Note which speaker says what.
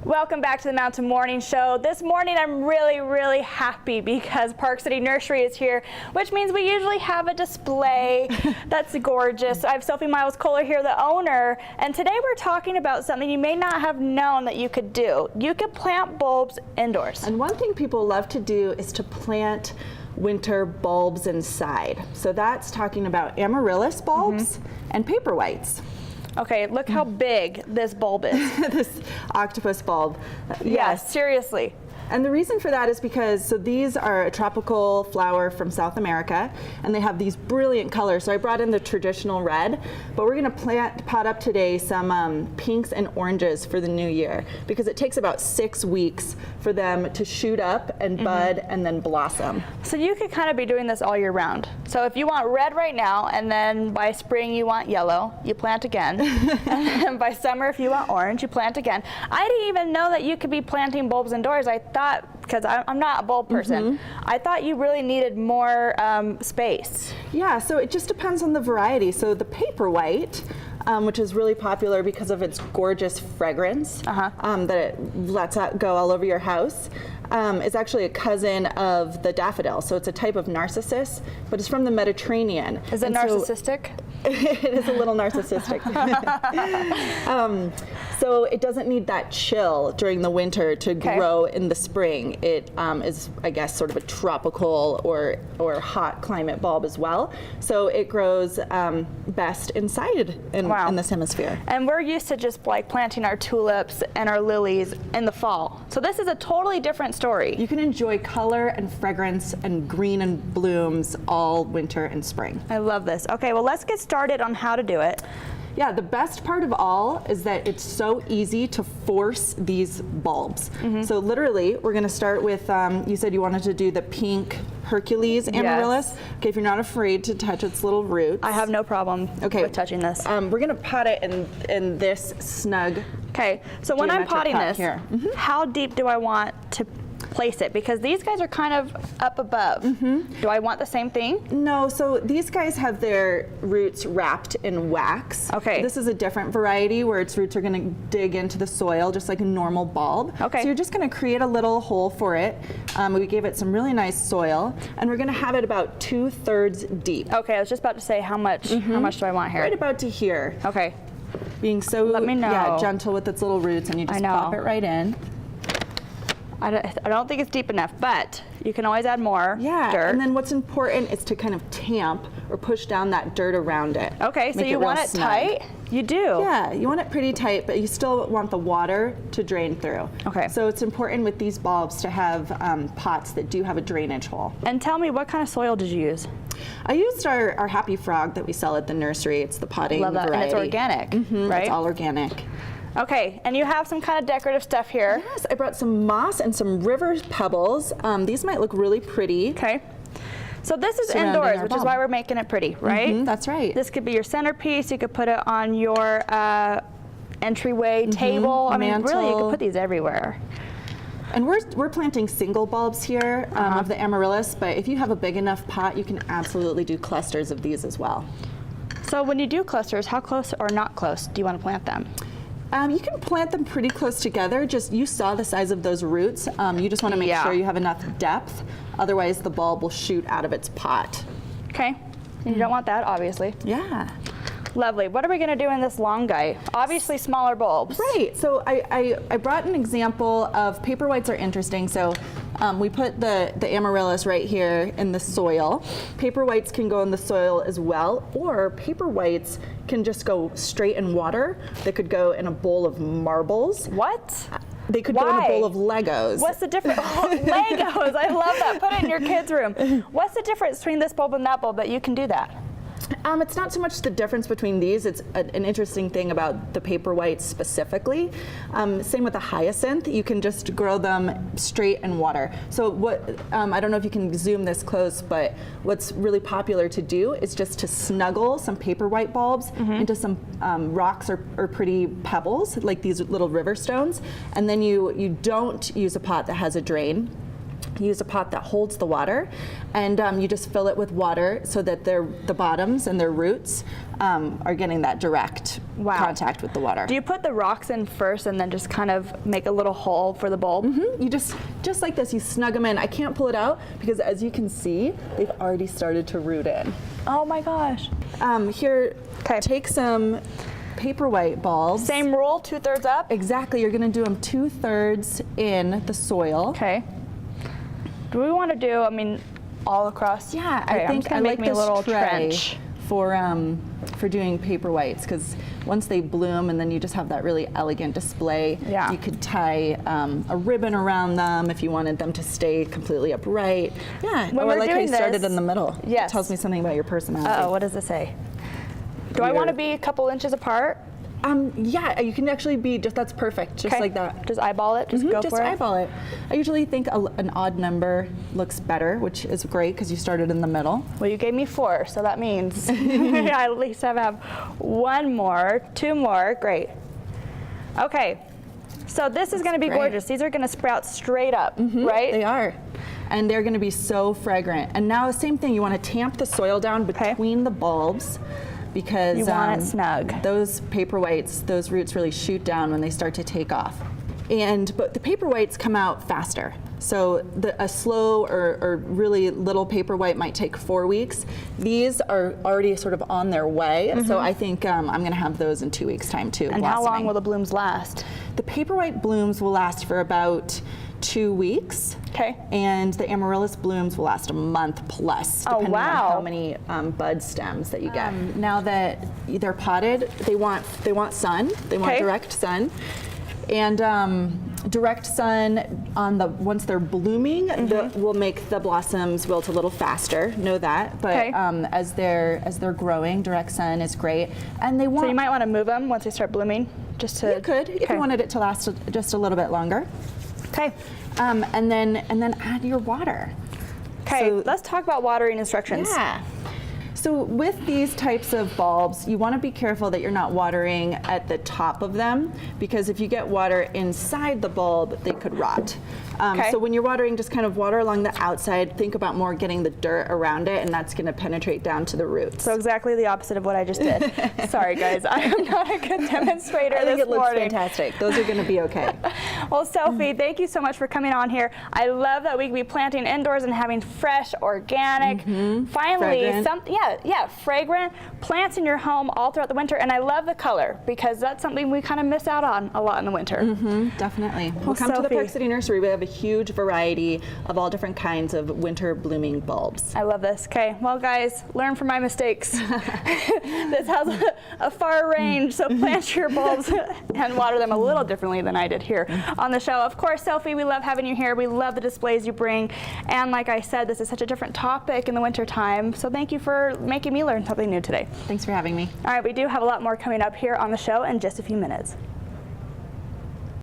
Speaker 1: Welcome back to the Mountain Morning Show. This morning I'm really happy because Park City Nursery is here, which means we usually have a display that's gorgeous. I have Sophy Kohler here, the owner, and today we're talking about something you may not have known that you could do. You could plant bulbs indoors.
Speaker 2: And one thing people love to do is to plant winter bulbs inside. So that's talking about amaryllis bulbs and paperwhites.
Speaker 1: Okay, look how big this bulb is.
Speaker 2: This octopus bulb.
Speaker 1: Yes, seriously.
Speaker 2: And the reason for that is because, so these are a tropical flower from South America, and they have these brilliant colors. So I brought in the traditional red, but we're gonna pot up today some pinks and oranges for the new year, because it takes about 6 weeks for them to shoot up and bud and then blossom.
Speaker 1: So you could kind of be doing this all year round. So if you want red right now, and then by spring you want yellow, you plant again. And then by summer, if you want orange, you plant again. I didn't even know that you could be planting bulbs indoors. I thought, because I'm not a bulb person, I thought you really needed more space.
Speaker 2: Yeah, so it just depends on the variety. So the paperwhite, which is really popular because of its gorgeous fragrance that it lets out go all over your house, is actually a cousin of the daffodil. So it's a type of narcissus, but it's from the Mediterranean.
Speaker 1: Is it narcissistic?
Speaker 2: It is a little narcissistic. So it doesn't need that chill during the winter to grow in the spring. It is, I guess, sort of a tropical or hot climate bulb as well. So it grows best inside in this hemisphere.
Speaker 1: And we're used to just like planting our tulips and our lilies in the fall. So this is a totally different story.
Speaker 2: You can enjoy color and fragrance and green and blooms all winter and spring.
Speaker 1: I love this. Okay, well, let's get started on how to do it.
Speaker 2: Yeah, the best part of all is that it's so easy to force these bulbs. So literally, we're gonna start with, you said you wanted to do the pink Hercules amaryllis.
Speaker 1: Yes.
Speaker 2: Okay, if you're not afraid to touch its little roots.
Speaker 1: I have no problem with touching this.
Speaker 2: We're gonna pot it in this snug.
Speaker 1: Okay, so when I'm potting this,
Speaker 2: here.
Speaker 1: how deep do I want to place it? Because these guys are kind of up above. Do I want the same thing?
Speaker 2: No, so these guys have their roots wrapped in wax.
Speaker 1: Okay.
Speaker 2: This is a different variety where its roots are gonna dig into the soil just like a normal bulb.
Speaker 1: Okay.
Speaker 2: So you're just gonna create a little hole for it. We gave it some really nice soil, and we're gonna have it about 2/3 deep.
Speaker 1: Okay, I was just about to say how much do I want here?
Speaker 2: Right about to here.
Speaker 1: Okay.
Speaker 2: Being so
Speaker 1: Let me know.
Speaker 2: gentle with its little roots, and you just pop it right in.
Speaker 1: I don't think it's deep enough, but you can always add more dirt.
Speaker 2: And then what's important is to kind of tamp or push down that dirt around it.
Speaker 1: Okay, so you want it tight? You do?
Speaker 2: Yeah, you want it pretty tight, but you still want the water to drain through.
Speaker 1: Okay.
Speaker 2: So it's important with these bulbs to have pots that do have a drainage hole.
Speaker 1: And tell me, what kind of soil did you use?
Speaker 2: I used our Happy Frog that we sell at the nursery. It's the potting variety.
Speaker 1: And it's organic, right?
Speaker 2: It's all organic.
Speaker 1: Okay, and you have some kind of decorative stuff here.
Speaker 2: Yes, I brought some moss and some river pebbles. These might look really pretty.
Speaker 1: Okay. So this is indoors, which is why we're making it pretty, right?
Speaker 2: That's right.
Speaker 1: This could be your centerpiece. You could put it on your entryway table. I mean, really, you could put these everywhere.
Speaker 2: And we're planting single bulbs here of the amaryllis, but if you have a big enough pot, you can absolutely do clusters of these as well.
Speaker 1: So when you do clusters, how close or not close do you want to plant them?
Speaker 2: You can plant them pretty close together. Just, you saw the size of those roots. You just want to make sure you have enough depth. Otherwise, the bulb will shoot out of its pot.
Speaker 1: Okay. And you don't want that, obviously.
Speaker 2: Yeah.
Speaker 1: Lovely. What are we going to do in this long guy? Obviously, smaller bulbs.
Speaker 2: Right. So I brought an example of paperwhites are interesting. So we put the amaryllis right here in the soil. Paperwhites can go in the soil as well, or paperwhites can just go straight in water. They could go in a bowl of marbles.
Speaker 1: What?
Speaker 2: They could go in a bowl of Legos.
Speaker 1: What's the difference? Oh, Legos, I love that. Put it in your kids' room. What's the difference between this bulb and that bulb that you can do that?
Speaker 2: It's not so much the difference between these. It's an interesting thing about the paperwhites specifically. Same with the hyacinth. You can just grow them straight in water. So what, I don't know if you can zoom this close, but what's really popular to do is just to snuggle some paperwhite bulbs into some rocks or pretty pebbles, like these little river stones. And then you don't use a pot that has a drain. use a pot that holds the water, and you just fill it with water so that the bottoms and their roots are getting that direct contact with the water.
Speaker 1: Do you put the rocks in first and then just kind of make a little hole for the bulb?
Speaker 2: You just like this, you snug them in. I can't pull it out because, as you can see, they've already started to root in.
Speaker 1: Oh my gosh.
Speaker 2: Here, take some paperwhite bulbs.
Speaker 1: Same rule, 2/3 up?
Speaker 2: Exactly, you're gonna do them 2/3 in the soil.
Speaker 1: Okay. Do we want to do, I mean, all across?
Speaker 2: Yeah,
Speaker 1: okay,
Speaker 2: I think I like
Speaker 1: me a
Speaker 2: this
Speaker 1: little
Speaker 2: tray
Speaker 1: trench.
Speaker 2: for doing paper whites, because once they bloom and then you just have that really elegant display.
Speaker 1: Yeah.
Speaker 2: You could tie a ribbon around them if you wanted them to stay completely upright. Yeah.
Speaker 1: When
Speaker 2: I
Speaker 1: we're
Speaker 2: like how you
Speaker 1: doing
Speaker 2: started
Speaker 1: this-
Speaker 2: in the middle.
Speaker 1: Yes.
Speaker 2: It tells me something about your personality.
Speaker 1: Uh-oh, what does it say? Do I want to be a couple inches apart?
Speaker 2: Yeah, you can actually be that's perfect, just like that.
Speaker 1: Just eyeball it, just go
Speaker 2: Just
Speaker 1: for it?
Speaker 2: eyeball it. I usually think an odd number looks better, which is great because you started in the middle.
Speaker 1: Well, you gave me 4, so that means I at least have 1 more, 2 more, great. Okay, so this is gonna be gorgeous. These are gonna sprout straight up, right?
Speaker 2: They are. And they're gonna be so fragrant. And now, same thing, you wanna tamp the soil down between the bulbs, because
Speaker 1: you want it snug.
Speaker 2: Those paper whites, those roots really shoot down when they start to take off. But the paper whites come out faster. So a slow or really little paper white might take 4 weeks. These are already sort of on their way. So I think I'm gonna have those in 2 weeks' time too.
Speaker 1: And how long will the blooms last?
Speaker 2: The paper white blooms will last for about 2 weeks.
Speaker 1: Okay.
Speaker 2: And the amaryllis blooms will last a month plus, depending on how many bud stems that you get. Now that they're potted, they want sun. They want direct sun. And direct sun once they're blooming will make the blossoms wilt a little faster. Know that. But as they're growing, direct sun is great. And they want.
Speaker 1: So you might want to move them once they start blooming, just to.
Speaker 2: You could if you wanted it to last just a little bit longer.
Speaker 1: Okay.
Speaker 2: And then add your water.
Speaker 1: Okay, let's talk about watering instructions.
Speaker 2: Yeah. So with these types of bulbs, you want to be careful that you're not watering at the top of them, because if you get water inside the bulb, they could rot. So when you're watering, just kind of water along the outside. Think about more getting the dirt around it, and that's going to penetrate down to the roots.
Speaker 1: So exactly the opposite of what I just did. Sorry, guys, I am not a good demonstrator
Speaker 2: I think
Speaker 1: this
Speaker 2: it looks
Speaker 1: morning.
Speaker 2: fantastic. Those are going to be okay.
Speaker 1: Well, Sophie, thank you so much for coming on here. I love that we can be planting indoors and having fresh, organic, finally,
Speaker 2: fragrant.
Speaker 1: Fragrant plants in your home all throughout the winter. And I love the color, because that's something we kind of miss out on a lot in the winter.
Speaker 2: Definitely.
Speaker 1: Well,
Speaker 2: Come to the
Speaker 1: Sophie.
Speaker 2: Park City Nursery. We have a huge variety of all different kinds of winter blooming bulbs.
Speaker 1: I love this. Okay, well, guys, learn from my mistakes. This has a far range, so plant your bulbs and water them a little differently than I did here on the show. Of course, Sophie, we love having you here. We love the displays you bring. And like I said, this is such a different topic in the winter time. So thank you for making me learn something new today.
Speaker 2: Thanks for having me.
Speaker 1: All right, we do have a lot more coming up here on the show in just a few minutes.